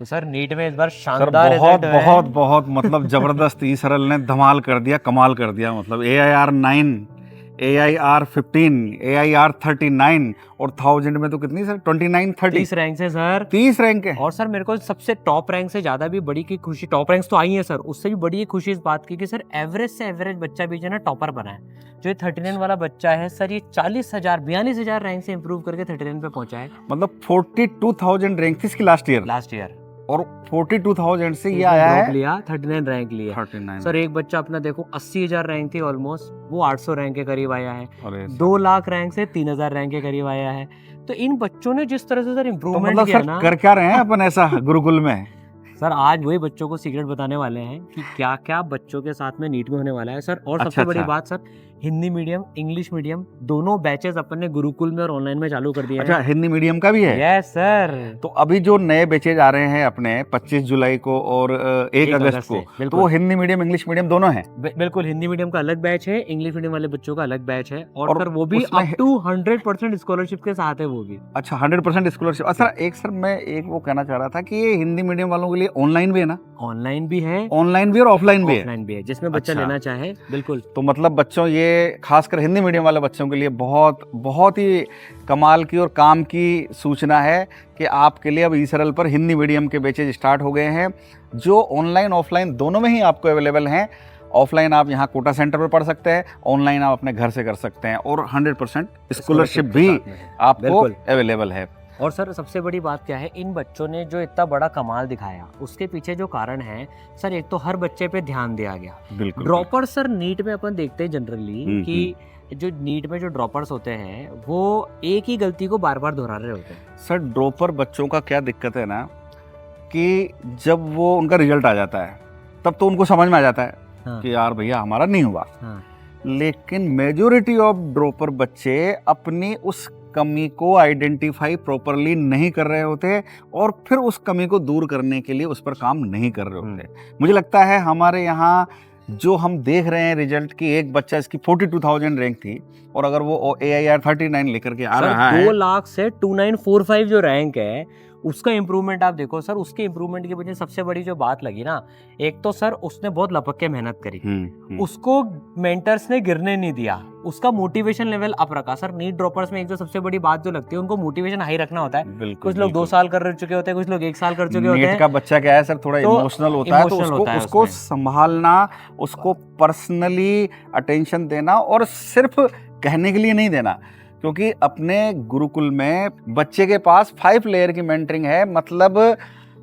तो sir NEET में इस बार सर शानदार बहुत रिजल्ट है। बहुत बहुत मतलब जबरदस्त ई सरल ने धमाल कर दिया, कमाल कर दिया। मतलब AIR 9, AIR 15, AIR 39 और 1000 में तो कितनी सर, 29, 30, 30 रैंक से सर। 30 रैंक है। और सर मेरे को सबसे टॉप रैंक से ज्यादा भी बड़ी की खुशी, टॉप रैंक्स तो आई है सर, उससे भी बड़ी खुशी इस बात की कि सर एवरेज से एवरेज बच्चा भी जो है ना टॉपर बना है। जो ये 39 वाला बच्चा है सर, ये 42,000 रैंक से इंप्रूव करके 39 पे पहुंचा है मतलब 42,000 रैंक थी इसकी लास्ट ईयर, लास्ट ईयर। और 42,000 से ये इसने आया ड्रॉप है लिया, 39 रैंक लिया 39। सर। एक बच्चा अपना देखो 80,000 रैंक थी ऑलमोस्ट, वो 800 रैंक के करीब आया है। अरे 2 लाख रैंक से 3,000 रैंक के करीब आया है। तो इन बच्चों ने जिस तरह से सर तो इम्प्रूवमेंट मतलब किया सर ना कर क्या रहे हैं अपन ऐसा गुरुकुल में? सर, आज वही बच्चों को सीक्रेट बताने वाले हैं कि क्या क्या बच्चों के साथ में नीट में होने वाला है सर। और सबसे बड़ी अच्छा। बात sir, Hindi medium English medium दोनों बैचेस अपन ने गुरुकुल में और ऑनलाइन में चालू कर दिए अच्छा, हैं। हिंदी मीडियम का भी है? Yes sir. तो अभी जो नए बैचेज आ रहे हैं अपने 25 जुलाई को और 1 अगस्त को, तो बिल्कुल वो हिंदी मीडियम इंग्लिश मीडियम दोनों हैं? बिल्कुल हिंदी मीडियम का अलग बैच है, इंग्लिश मीडियम वाले बच्चों का अलग बैच है। और और सर वो भी उसमें अप टू 100% स्कॉलरशिप के साथ है वो भी। अच्छा, 100% स्कॉलरशिप। अच्छा सर मैं एक वो कहना चाह रहा था कि ये हिंदी मीडियम वालों के लिए ऑनलाइन भी है ना? ऑनलाइन भी है, ऑनलाइन भी और ऑफलाइन भी है? ऑफलाइन भी है, जिसमें बच्चा अच्छा। लेना चाहे। बिल्कुल। तो मतलब बच्चों, ये खासकर हिंदी मीडियम वाले बच्चों के लिए बहुत बहुत ही कमाल की और काम की सूचना है कि आपके लिए अब ई सरल पर हिंदी मीडियम के बैचेज स्टार्ट हो गए हैं, जो ऑनलाइन ऑफलाइन दोनों में ही आपको अवेलेबल हैं। ऑफलाइन आप यहाँ कोटा सेंटर पर पढ़ सकते हैं, ऑनलाइन आप अपने घर से कर सकते हैं, और 100% स्कॉलरशिप भी आपको बिल्कुल अवेलेबल है। और सर सबसे बड़ी बात क्या है, इन बच्चों ने जो इतना बड़ा कमाल दिखाया उसके पीछे जो कारण है सर, एक तो हर बच्चे पे ध्यान दिया गया। बिल्कुल। ड्रॉपर सर नीट में अपन देखते हैं जनरली कि जो नीट में जो ड्रॉपर्स होते हैं वो एक ही गलती को बार बार दोहरा रहे होते हैं। सर ड्रॉपर बच्चों का क्या दिक्कत है ना, कि जब वो उनका रिजल्ट आ जाता है तब तो उनको समझ में आ जाता है हाँ। कि यार भैया हमारा नहीं हुआ। हाँ। लेकिन मेजोरिटी ऑफ ड्रॉपर बच्चे अपनी उस कमी को आइडेंटिफाई प्रॉपरली नहीं कर रहे होते, और फिर उस कमी को दूर करने के लिए उस पर काम नहीं कर रहे होते। मुझे लगता है हमारे यहाँ जो हम देख रहे हैं रिजल्ट की, एक बच्चा इसकी 42,000 रैंक थी, और अगर वो AIR 39 लेकर के आ रहा है, 2 लाख से 2945 जो रैंक है उसका इम्प्रूवमेंट आप देखो सर। उसके इम्प्रूवमेंट की वजह सबसे बड़ी जो बात लगी ना, एक तो सर उसने बहुत लपक के मेहनत करी, उसको मेंटर्स ने गिरने नहीं दिया, उसका मोटिवेशन लेवल अप रखा। सर नीट ड्रॉपर्स में एक जो सबसे बड़ी बात जो लगती है, उनको मोटिवेशन हाई रखना होता है। कुछ लोग 2 साल कर चुके होते हैं, कुछ लोग 1 साल कर चुके होते हैं। नीट का बच्चा क्या है सर, थोड़ा तो इमोशनल होता है, तो उसको संभालना, उसको पर्सनली अटेंशन देना, और सिर्फ कहने के लिए नहीं देना। क्योंकि अपने गुरुकुल में बच्चे के पास 5 लेयर की मेंटरिंग है। मतलब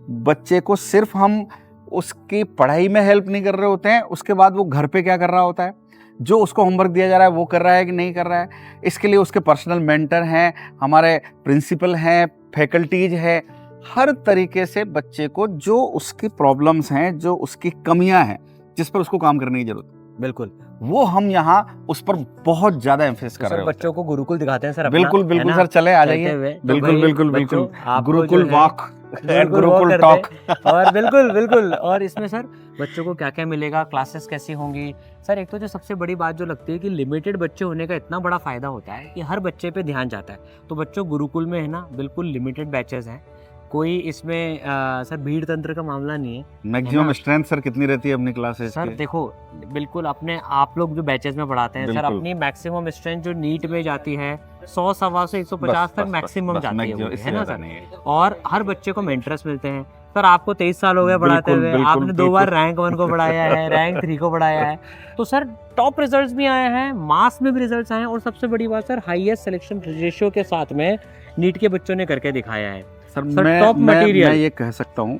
बच्चे को सिर्फ हम उसकी पढ़ाई में हेल्प नहीं कर रहे होते हैं, उसके बाद वो घर पे क्या कर रहा होता है, जो उसको होमवर्क दिया जा रहा है वो कर रहा है कि नहीं कर रहा है, इसके लिए उसके पर्सनल मेंटर हैं, हमारे प्रिंसिपल हैं, फैकल्टीज हैं। हर तरीके से बच्चे को जो उसकी प्रॉब्लम्स हैं, जो उसकी कमियां हैं, जिस पर उसको काम करने की जरूरत है, बिल्कुल वो हम यहाँ उस पर बहुत ज्यादा एम्फेसिस कर रहे हैं। बच्चों को गुरुकुल दिखाते हैं सर अपना, बिल्कुल बिल्कुल सर, चले आ जाइए। बिल्कुल बिल्कुल बिल्कुल, Gurukul walk and Gurukul talk. और बिल्कुल और इसमें सर बच्चों को क्या क्या मिलेगा, क्लासेस कैसी होंगी सर। एक तो जो सबसे बड़ी बात जो लगती है कि लिमिटेड बच्चे होने का इतना बड़ा फायदा होता है कि हर बच्चे पे ध्यान जाता है। तो बच्चों गुरुकुल में है ना, बिल्कुल लिमिटेड बैचेस हैं, कोई इसमें सर भीड़ तंत्र का मामला नहीं है। मैक्सिमम स्ट्रेंथ सर कितनी रहती है अपनी क्लासेस सर की? देखो बिल्कुल अपने आप लोग जो बैचेस में पढ़ाते हैं सर, अपनी मैक्सिमम स्ट्रेंथ जो नीट में जाती है 100 सवा से 150 तक मैक्सिमम जाती है ना सर। और हर बच्चे को मेंटर्स मिलते हैं सर। आपको 23 साल हो गए पढ़ाते हुए, आपने 2 बार रैंक 1 को पढ़ाया है, रैंक 3 को पढ़ाया है। तो सर टॉप रिजल्ट्स भी आए हैं, मास में भी रिजल्ट्स आए हैं, और सबसे बड़ी बात सर हाईएस्ट सिलेक्शन रेशियो के साथ में नीट के बच्चों ने करके दिखाया है। सर मैं ये कह सकता हूँ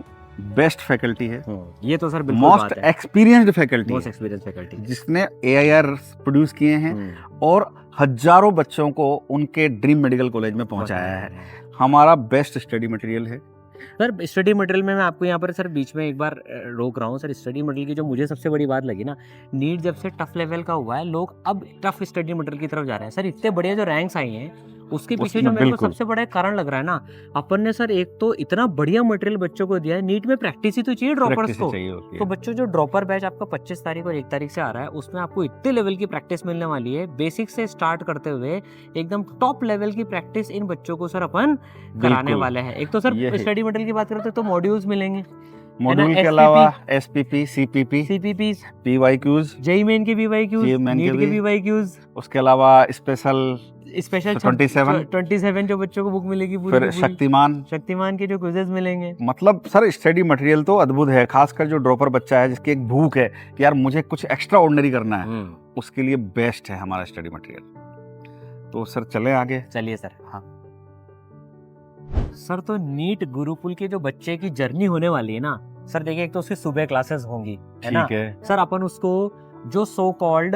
बेस्ट फैकल्टी है ये तो sir most experienced faculty, most experience faculty जिसने AIR प्रोड्यूस किए हैं और हजारों बच्चों को उनके ड्रीम मेडिकल कॉलेज में पहुंचाया है। हमारा बेस्ट स्टडी मटेरियल है सर। स्टडी मटेरियल में मैं आपको यहाँ पर सर बीच में एक बार रोक रहा हूँ सर। स्टडी मटेरियल की जो मुझे सबसे बड़ी बात लगी ना, नीट जब से टफ लेवल का हुआ है, लोग अब टफ स्टडी मटेरियल की तरफ जा रहे हैं सर। इतने बढ़िया जो रैंक्स आई हैं उसके पीछे जो मेरे को सबसे बड़ा कारण लग रहा है ना, अपन ने सर एक तो इतना बढ़िया मटेरियल बच्चों को दिया है, नीट में प्रैक्टिस ही तो चाहिए ड्रॉपर्स को। तो बच्चों जो ड्रॉपर बैच आपका 25 तारीख और 1 तारीख से आ रहा है, उसमें आपको इतने लेवल की प्रैक्टिस मिलने वाली है, बेसिक से स्टार्ट करते हुए एकदम टॉप लेवल की प्रैक्टिस इन बच्चों को सर अपन कराने वाले हैं। एक तो सर स्टडी मटेरियल की बात करते हैं तो मॉड्यूल्स मिलेंगे, मॉड्यूल के अलावा SPP, CPP, PYQs, JEE main के पीवाईक्यूज, नीट के पीवाईक्यूज, उसके अलावा स्पेशल 27 जो बच्चों को बुक मिलेगी पूरी, फिर शक्तिमान के जो क्विज़ेस मिलेंगे। मतलब सर स्टडी मटेरियल तो अद्भुत है, खासकर जो ड्रॉपर बच्चा है जिसकी एक भूख है कि यार मुझे कुछ एक्स्ट्रा ऑर्डिनरी करना है, उसके लिए बेस्ट है हमारा स्टडी मटेरियल। तो सर चले आगे। चलिए सर। हाँ सर, तो नीट गुरुकुल के जो बच्चे की जर्नी होने वाली है ना सर, देखिए एक तो उसकी सुबह क्लासेस होंगी, है ना सर। अपन उसको जो सो कॉल्ड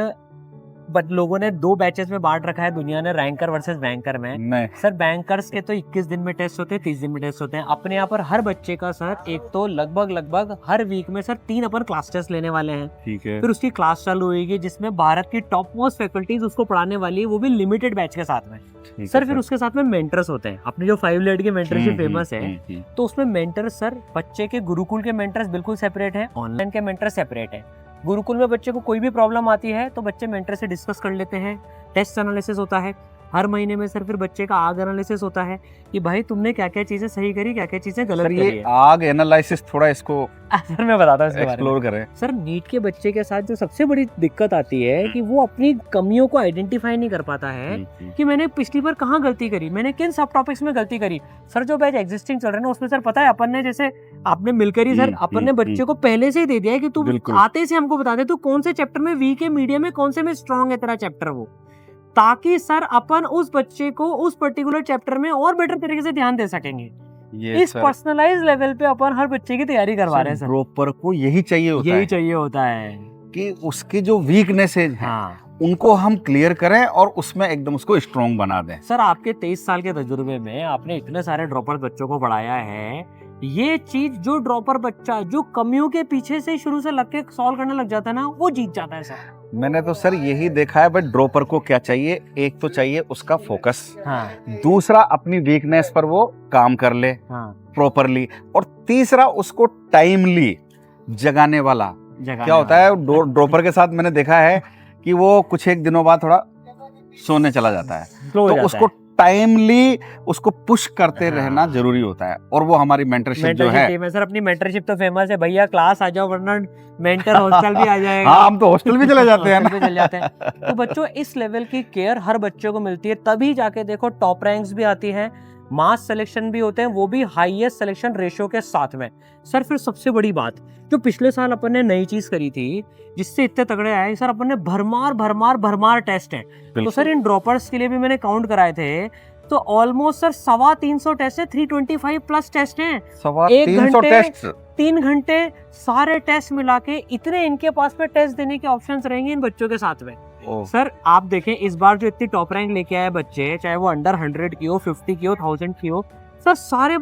बट लोगों ने 2 बैचेस में बांट रखा है दुनिया ने, रैंकर वर्सेस बैंकर में। नहीं सर, बैंकर्स के तो 21 दिन में टेस्ट होते हैं, 30 दिन में टेस्ट होते हैं। अपने यहाँ पर हर बच्चे का सर एक तो लगभग हर वीक में सर 3 अपन क्लास टेस्ट लेने वाले हैं। ठीक है। फिर उसकी क्लास चालू होगी जिसमें भारत की टॉप मोस्ट फैकल्टीज उसको पढ़ाने वाली है, वो भी लिमिटेड बैच के साथ में सर। फिर उसके साथ में मेंटर्स होते हैं, अपनी जो 5 लेड की मेंटरशिप फेमस है, तो उसमें मेंटर्स सर बच्चे के गुरुकुल के मेंटर्स बिल्कुल सेपरेट है, ऑनलाइन के मेंटर्स सेपरेट है। गुरुकुल में बच्चे को कोई भी प्रॉब्लम आती है तो बच्चे मेंटर से डिस्कस कर लेते हैं, टेस्ट एनालिसिस होता है हर महीने में सर। फिर बच्चे का आग एनालिसिस होता है कि भाई तुमने क्या क्या चीजें सही करी, क्या क्या चीजें गलत करी है। आग एनालिसिस थोड़ा इसको सर मैं बताता हूँ, एक्सप्लोर करें। सर नीट के बच्चे के साथ जो सबसे बड़ी दिक्कत आती है कि वो अपनी कमियों को आइडेंटिफाई नहीं कर पाता है कि मैंने पिछली बार कहाँ गलती करी, मैंने किन सब टॉपिक्स में गलती करी। सर जो बैच एग्जिस्टिंग चल रहे हैं ना उसमें सर पता है अपन ने, जैसे आपने मिलकर ही सर अपन ने बच्चे को पहले से ही दे दिया है कि तू आते से हमको बता दे तू कौन से चैप्टर में वीक है, मीडियम है, कौन से में स्ट्रॉन्ग है तेरा चैप्टर, वो ताकि सर अपन उस बच्चे को उस पर्टिकुलर चैप्टर में और बेटर तरीके से ध्यान दे सकेंगे। इस पर्सनलाइज लेवल पे अपन हर बच्चे की तैयारी करवा रहे हैं सर। ड्रॉपर को यही चाहिए होता है कि उसकी जो वीकनेस है उनको हम क्लियर करें और उसमें एकदम उसको स्ट्रॉन्ग बना दें। सर आपके 23 साल के तजुर्बे में आपने इतने सारे ड्रॉपर बच्चों को पढ़ाया है, ये चीज जो ड्रॉपर बच्चा जो कमियों के पीछे से शुरू से लग के सॉल्व करने लग जाता है ना, वो जीत जाता है सर। मैंने तो सर यही देखा है, बट ड्रॉपर को क्या चाहिए, एक तो चाहिए उसका फोकस, दूसरा अपनी वीकनेस पर वो काम कर ले प्रॉपरली, और तीसरा उसको टाइमली जगाने वाला। क्या होता है ड्रॉपर के साथ मैंने देखा है कि वो कुछ एक दिनों बाद थोड़ा सोने चला जाता है, तो उसको टाइमली उसको पुश करते रहना जरूरी होता है। और वो हमारी मेंटरशिप जो है सर, अपनी मेंटरशिप तो फेमस है भैया, क्लास आ जाओ वरना मेंटर हॉस्टल भी आ जाएगा। हाँ, हम तो हॉस्टल भी चले जाते हैं ना। तो बच्चों इस लेवल की केयर हर बच्चे को मिलती है, तभी जाके देखो टॉप रैंक्स भी आती हैं, मास सिलेक्शन भी होते हैं, वो भी हाईएस्ट सिलेक्शन रेशियो के साथ में सर। फिर सबसे बड़ी बात जो पिछले साल अपन ने नई चीज करी थी जिससे इतने तगड़े आए सर, अपन ने भरमार टेस्ट है। तो सर इन ड्रॉपर्स के लिए भी मैंने काउंट कराए थे, तो ऑलमोस्ट सर 325 टेस्ट है, 325 प्लस टेस्ट हैं, 3 घंटे सारे टेस्ट मिला के इतने इनके पास में टेस्ट देने के ऑप्शंस रहेंगे इन बच्चों के साथ में। सर आप देखें इस बार जो इतनी टॉप रैंक लेके आए बच्चे, चाहे वो अंडर 100 की हो, 50 की हो, 1000 की हो, सर सारे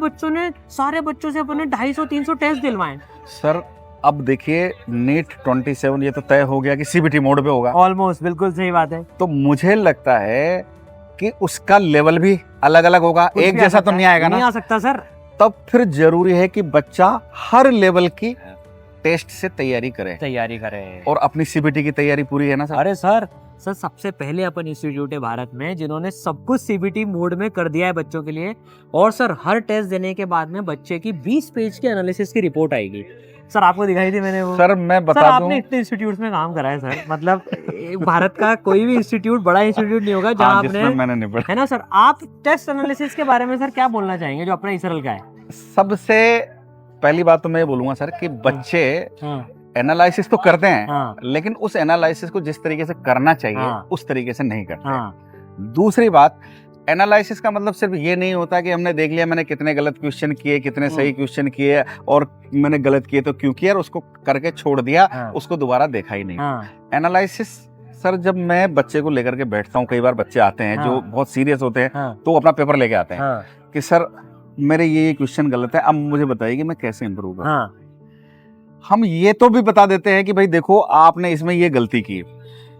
बच्चों से अपने 250-300 टेस्ट दिलवाएं। सर अब देखिए नीट 27 ये तो तय हो गया कि सीबीटी मोड पे होगा ऑलमोस्ट, बिल्कुल सही बात है। तो मुझे लगता है कि उसका लेवल भी अलग अलग होगा, एक जैसा तो नहीं आएगा ना, नहीं आ सकता सर। तब फिर जरूरी है कि बच्चा हर लेवल की टेस्ट से तैयारी करे और अपनी सीबीटी की तैयारी पूरी है ना सर। अरे सर सबसे पहले अपन इंस्टीट्यूट है भारत में जिन्होंने सब कुछ सीबीटी मोड में कर दिया है बच्चों के लिए। और सर हर टेस्ट देने के बाद में बच्चे की 20 पेज की एनालिसिस की रिपोर्ट आएगी। सर आपको दिखाई थी मैंने वो। सर मैं बता दूं, आपने इतने इंस्टीट्यूट में काम करा है सर, मतलब भारत का कोई भी इंस्टीट्यूट बड़ा इंस्टीट्यूट नहीं होगा जहाँ आपने, है ना सर। आप टेस्ट एनालिसिस के बारे में सर क्या बोलना चाहेंगे जो अपना इसरल का है? सबसे पहली बात तो मैं ये बोलूंगा सर कि बच्चे एनालिसिस तो करते हैं, लेकिन उस एनालिसिस को जिस तरीके से करना चाहिए उस तरीके से नहीं करते। दूसरी बात, एनालिसिस का मतलब सिर्फ ये नहीं होता कि हमने देख लिया मैंने कितने गलत क्वेश्चन किए, कितने सही क्वेश्चन किए और मैंने गलत किए तो क्यों किया और उसको करके छोड़ दिया, उसको दोबारा देखा ही नहीं। एनालिसिस सर जब मैं बच्चे को लेकर के बैठता हूँ, कई बार बच्चे आते हैं जो बहुत सीरियस होते हैं तो अपना पेपर लेके आते हैं कि सर मेरे ये क्वेश्चन गलत है, अब मुझे बताइए कि मैं कैसे इम्प्रूव करूँ। हम ये तो भी बता देते हैं कि भाई देखो आपने इसमें ये गलती की,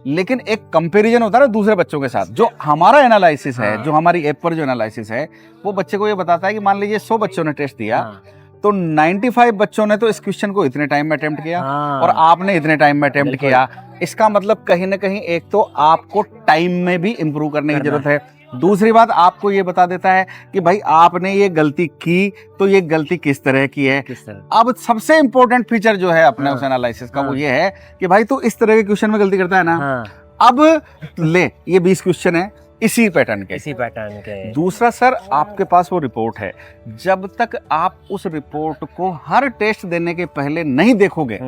लेकिन एक कंपैरिजन होता है ना दूसरे बच्चों के साथ। जो हमारा एनालिसिस है, हाँ। जो हमारी ऐप पर जो एनालिसिस है, वो बच्चे को ये बताता है कि मान लीजिए 100 बच्चों ने टेस्ट दिया, हाँ। तो 95 बच्चों ने तो इस क्वेश्चन को इतने टाइम में अटेम्प्ट किया हाँ। और आपने इतने टाइम में अटेम्प्ट बिल्कुल। किया। इसका मतलब कहीं ना कहीं एक तो आपको टाइम में भी इम्प्रूव करने की करना जरूरत है। दूसरी बात आपको ये बता देता है कि भाई आपने ये गलती की तो ये गलती किस तरह की है। किस तरह? अब सबसे इंपॉर्टेंट फीचर जो है अपने हाँ। उस एनालिसिस का वो हाँ। ये है कि भाई तू इस तरह के क्वेश्चन में गलती करता है ना, हाँ, अब ले ये 20 क्वेश्चन है इसी पैटर्न के। इसी पैटर्न के। दूसरा सर, आपके पास वो रिपोर्ट है, जब तक आप उस रिपोर्ट को हर टेस्ट देने के पहले नहीं देखोगे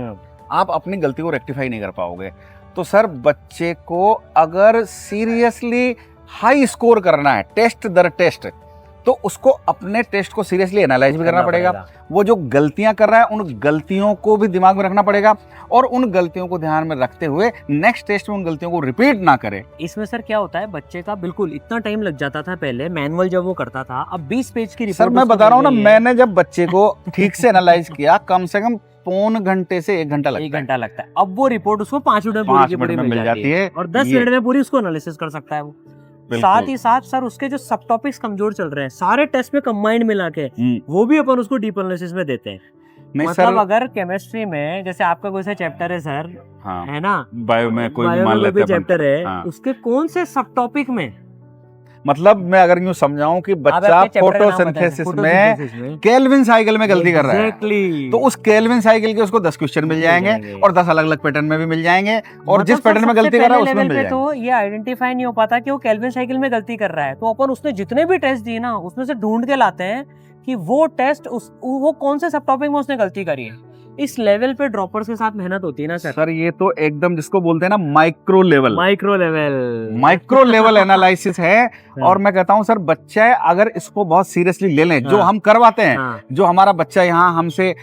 आप अपनी गलती को रेक्टिफाई नहीं कर पाओगे। तो सर बच्चे को अगर सीरियसली हाई स्कोर करना है टेस्ट दर टेस्ट, तो उसको अपने टेस्ट को सीरियसली एनालाइज भी करना पड़ेगा। वो जो गलतियां कर रहा है उन गलतियों को भी दिमाग में रखना पड़ेगा और उन गलतियों को ध्यान में रखते हुए नेक्स्ट टेस्ट में उन गलतियों को रिपीट ना करे। इसमें सर क्या होता है, बच्चे का बिल्कुल इतना टाइम लग जाता था पहले मैनुअल जब वो करता था, अब 20 पेज की रिपोर्ट सर मैं बता रहा हूँ ना, मैंने जब बच्चे को ठीक से एनालाइज किया कम से कम पौन घंटे से 1 घंटा लगता है। 1 घंटा लगता है। अब वो रिपोर्ट उसको 5 मिनट में मिल जाती है और 10 मिनट में पूरी उसको एनालिसिस कर सकता है वो। साथ ही साथ सर उसके जो सब टॉपिक्स कमजोर चल रहे हैं सारे टेस्ट में कंबाइंड मिला के वो भी अपन उसको डीप एनालिसिस में देते हैं। मतलब अगर केमिस्ट्री में जैसे आपका कोई सा चैप्टर है सर, हाँ, है ना, बायो में कोई मान लेते हैं चैप्टर है, हाँ, उसके कौन से सब टॉपिक में, मतलब मैं अगर यूं समझाऊं कि बच्चा फोटोसिंथेसिस में केल्विन साइकिल में गलती कर रहा है, तो उस केल्विन साइकिल के उसको 10 क्वेश्चन मिल जाएंगे और 10 अलग अलग पैटर्न में भी मिल जाएंगे और जिस पैटर्न में गलती कर रहा है उसमें मिल जाएंगे। तो ये आइडेंटिफाई नहीं हो पाता कि वो केल्विन साइकिल में गलती कर रहा है, तो अपन उसने जितने भी टेस्ट दिए ना उसमें से ढूंढ के लाते हैं कि वो टेस्ट वो कौन से सब टॉपिक में उसने गलती करी है। इस लेवल पे ड्रॉपर्स के साथ मेहनत होती है ना सर। सर ये तो एकदम जिसको बोलते हैं ना माइक्रो लेवल एनालिसिस है। और मैं कहता हूं सर बच्चा अगर इसको बहुत सीरियसली ले लें, जो हम करवाते हैं, जो हमारा बच्चा यहाँ हमसे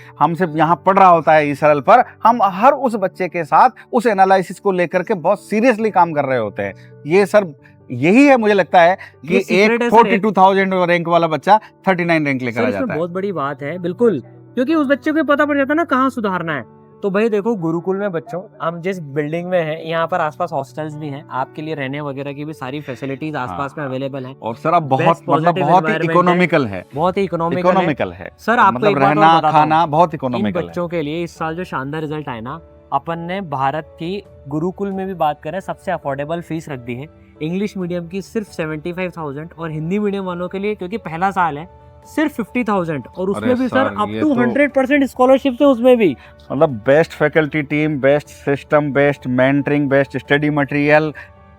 यहाँ पढ़ रहा होता है ई-सरल पर, हम हर उस बच्चे के साथ उस एनालिसिस को लेकर के बहुत सीरियसली काम कर रहे होते हैं। ये सर यही है, मुझे लगता है कि एक 42,000 रैंक वाला बच्चा 39 रैंक लेकर आ जाता है। बहुत बड़ी बात है बिल्कुल, क्योंकि उस बच्चे को पता पड़ जाता है ना कहाँ सुधारना है। तो भाई देखो गुरुकुल में बच्चों, हम जिस बिल्डिंग में हैं यहाँ पर आसपास हॉस्टल्स भी हैं, आपके लिए रहने वगैरह की भी सारी फैसिलिटीज आसपास में अवेलेबल हैं। और सर अब बहुत ही इकोनॉमिकल है, बहुत ही इकोनॉमिकल है सर। आपको मतलब रहना खाना बहुत इकोनॉमिकल है। बच्चों के लिए इस साल जो शानदार रिजल्ट आए ना, अपन ने भारत की गुरुकुल में भी बात करें सबसे अफोर्डेबल फीस रख दी है। इंग्लिश मीडियम की सिर्फ 75,000 और हिंदी मीडियम वालों के लिए, क्योंकि पहला साल है, सिर्फ 50,000 और उसमें भी सर अप टू 100% स्कॉलरशिप है उसमें भी। मतलब best faculty team, best system, best mentoring, best study material,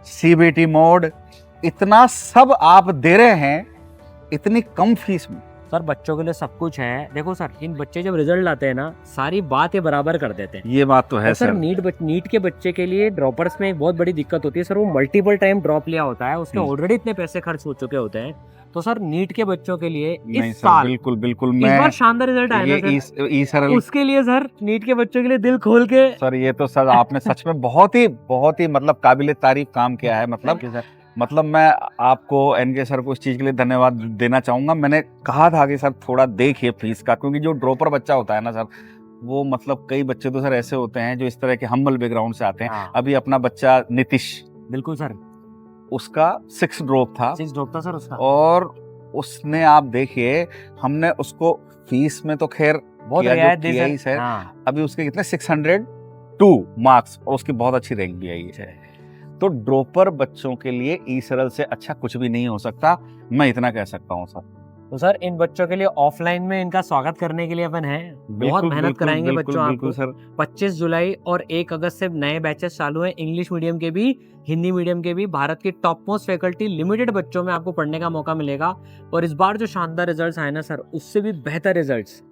CBT mode, इतना सब आप दे रहे हैं इतनी कम फीस में। सर बच्चों के लिए सब कुछ है। देखो सर, इन बच्चे जब रिजल्ट लाते हैं ना, सारी बात ये बराबर कर देते हैं। ये बात तो है सर। नीट के बच्चे के लिए ड्रॉपर्स में एक बहुत बड़ी दिक्कत होती है सर, वो मल्टीपल टाइम ड्रॉप लिया होता है, उसके ऑलरेडी इतने पैसे खर्च हो चुके होते हैं। तो सर नीट के बच्चों के लिए इस साल बिल्कुल इस बार शानदार रिजल्ट आया ना सर, उसके लिए सर नीट के बच्चों के लिए दिल खोल के सर, ये तो सर आपने सच में बहुत ही मतलब काबिले तारीफ काम किया है। मतलब मैं आपको एनके सर को इस चीज़ के लिए धन्यवाद देना चाहूँगा। मैंने कहा था कि सर थोड़ा देखिए फीस का, क्योंकि जो ड्रॉपर बच्चा होता है ना सर, वो मतलब कई बच्चे तो सर ऐसे होते हैं जो इस तरह के हम्बल बैकग्राउंड से आते हैं। अभी अपना बच्चा नीतीश, बिल्कुल सर, उसका 6 ड्रॉप था सर उसका, और उसने आप देखिए हमने उसको फीस में तो खैर बहुत रियायत दी ही सर। अभी उसके कितने 602 मार्क्स और उसकी बहुत अच्छी रैंक भी आई है। तो ड्रॉपर बच्चों के लिए ई-सरल से अच्छा कुछ भी नहीं हो सकता, मैं इतना कह सकता हूँ सर। तो सर इन बच्चों के लिए ऑफलाइन में इनका स्वागत करने के लिए अपन है, बहुत मेहनत कराएंगे बच्चों आपको सर। 25 जुलाई और 1 अगस्त से नए बैचेस चालू हैं, इंग्लिश मीडियम के भी, हिंदी मीडियम के भी। भारत की टॉप मोस्ट फैकल्टी, लिमिटेड बच्चों में आपको पढ़ने का मौका मिलेगा। और इस बार जो शानदार रिजल्ट्स आए ना सर, उससे भी बेहतर रिजल्ट्स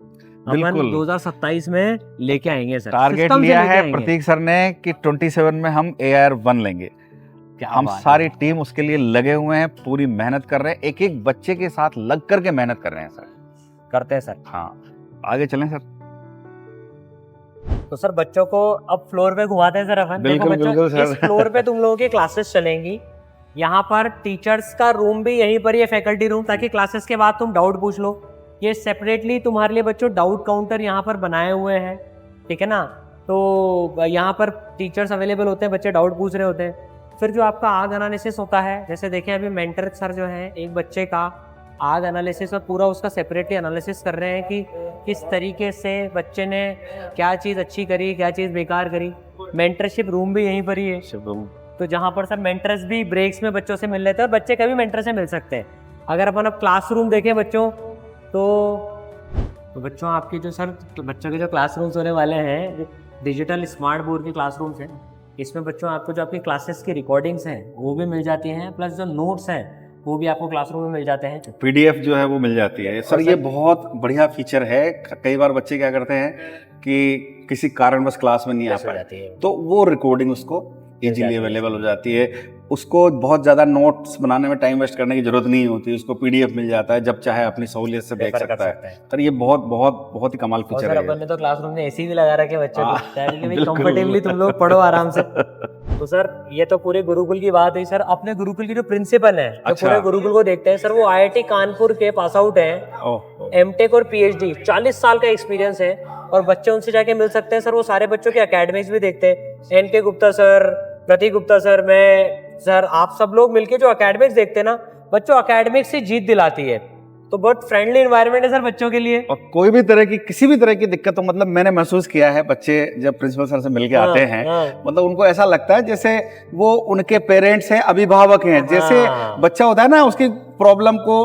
अपन 2027 में लेके आएंगे सर। टारगेट लिया है प्रतीक सर ने कि 27 में हम AIR1 लेंगे। हम सारी टीम उसके लिए लगे हुए हैं, पूरी मेहनत कर रहे हैं, एक एक बच्चे के साथ लग करके मेहनत कर रहे हैं सर। करते हैं सर। हाँ, आगे चलें सर। तो सर बच्चों को अब फ्लोर पे घुमाते हैं सर अपन। बिल्कुल सर। इस फ्लोर पे तुम लोगों की क्लासेस चलेंगी। यहाँ पर टीचर्स का रूम भी यहीं पर ही है, फैकल्टी रूम, ताकि क्लासेस के बाद तुम डाउट पूछ लो। ये सेपरेटली तुम्हारे लिए बच्चों डाउट काउंटर यहाँ पर बनाए हुए हैं, ठीक है ना। तो यहाँ पर टीचर्स अवेलेबल होते हैं, बच्चे डाउट पूछ रहे होते हैं। फिर जो आपका आग एनालिसिस होता है, जैसे देखें अभी मेंटर सर जो है एक बच्चे का आग एनालिसिस और पूरा उसका सेपरेटली एनालिसिस कर रहे हैं कि किस तरीके से बच्चे ने क्या चीज़ अच्छी करी, क्या चीज़ बेकार करी। मेंटरशिप रूम भी यहीं पर ही है, तो जहाँ पर सर मेंटर्स भी ब्रेक्स में बच्चों से मिल लेते हैं और बच्चे कभी मेंटर से मिल सकते हैं। अगर अपन अब क्लासरूम देखें बच्चों, तो बच्चों आपके जो सर बच्चों के जो क्लासरूम्स होने वाले हैं डिजिटल स्मार्ट बोर्ड के क्लासरूम्स हैं, इसमें बच्चों आपको जो आपकी क्लासेस की रिकॉर्डिंग्स हैं वो भी मिल जाती हैं, प्लस जो नोट्स हैं वो भी आपको क्लासरूम में मिल जाते हैं। PDF जो है वो मिल जाती है। सर ये बहुत बढ़िया फीचर है। कई बार बच्चे क्या करते हैं कि किसी कारणवश क्लास में नहीं आ पाए, तो वो रिकॉर्डिंग उसको इजीली अवेलेबल हो जाती है। उसको बहुत ज़्यादा नोट्स बनाने में टाइम वेस्ट करने की जरूरत नहीं होती, उसको PDF मिल जाता है, जब चाहे अपनी सहूलियत से देख सकता है। सर ये बहुत बहुत बहुत ही कमाल फीचर है। अपन ने तो क्लासरूम में AC भी लगा रखे बच्चों को, कंफर्टेबली तुम लोग पढ़ो आराम से। तो सर ये तो पूरे गुरुकुल की बात है। सर अपने गुरुकुल की जो प्रिंसिपल है, अच्छा। पूरे गुरुकुल को देखते हैं सर, वो IIT कानपुर के पास आउट हैं, MTech और PhD 40 साल का एक्सपीरियंस है, और बच्चे उनसे जाके मिल सकते हैं। सर वो सारे बच्चों के एकेडमिक्स भी देखते हैं। NK गुप्ता सर, प्रतीक गुप्ता सर, मैं सर, आप सब लोग मिलके जो एकेडमिक्स देखते हैं ना, बच्चों एकेडमिक्स से जीत दिलाती है। तो बहुत फ्रेंडली एनवायरनमेंट है सर बच्चों के लिए। और कोई भी तरह की किसी भी तरह की दिक्कत हो, मतलब मैंने महसूस किया है बच्चे जब प्रिंसिपल सर से मिलके आते हैं, मतलब उनको ऐसा लगता है जैसे वो उनके पेरेंट्स हैं, अभिभावक हैं। जैसे बच्चा होता है ना, उसकी प्रॉब्लम को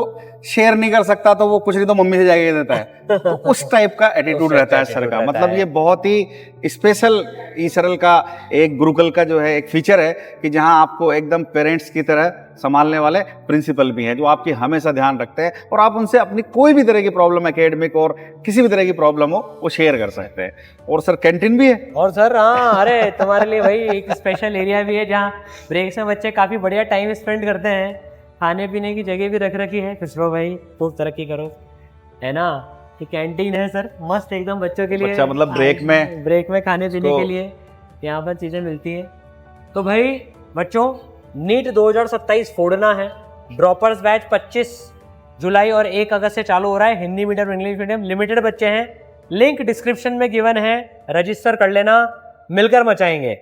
शेयर नहीं कर सकता तो वो कुछ नहीं तो मम्मी से जाके देता है, तो उस टाइप का एटीट्यूड रहता है सर का। मतलब ये बहुत ही स्पेशल ई-सरल का एक गुरुकुल का जो है एक फीचर है कि जहां आपको एकदम पेरेंट्स की तरह संभालने वाले प्रिंसिपल भी हैं, जो आपकी हमेशा ध्यान रखते हैं, और आप उनसे अपनी कोई भी तरह की प्रॉब्लम, एकेडमिक और किसी भी तरह की प्रॉब्लम हो, वो शेयर कर सकते हैं। और सर कैंटीन भी है। और सर हाँ, अरे तुम्हारे लिए भाई एक स्पेशल एरिया भी है जहाँ ब्रेक्स में बच्चे काफी बढ़िया टाइम स्पेंड करते हैं। खाने पीने की जगह भी रख रखी है। खुशरो भाई खूब तरक्की करो, है ना। ये कैंटीन है सर, मस्त एकदम बच्चों के लिए। अच्छा, मतलब ब्रेक में खाने पीने के लिए यहाँ पर चीज़ें मिलती हैं। तो भाई बच्चों, नीट 2027 फोड़ना है। ड्रॉपर्स बैच 25 जुलाई और 1 अगस्त से चालू हो रहा है। Hindi medium, English medium, limited बच्चे हैं। लिंक डिस्क्रिप्शन में गिवन है, रजिस्टर कर लेना। मिलकर मचाएंगे।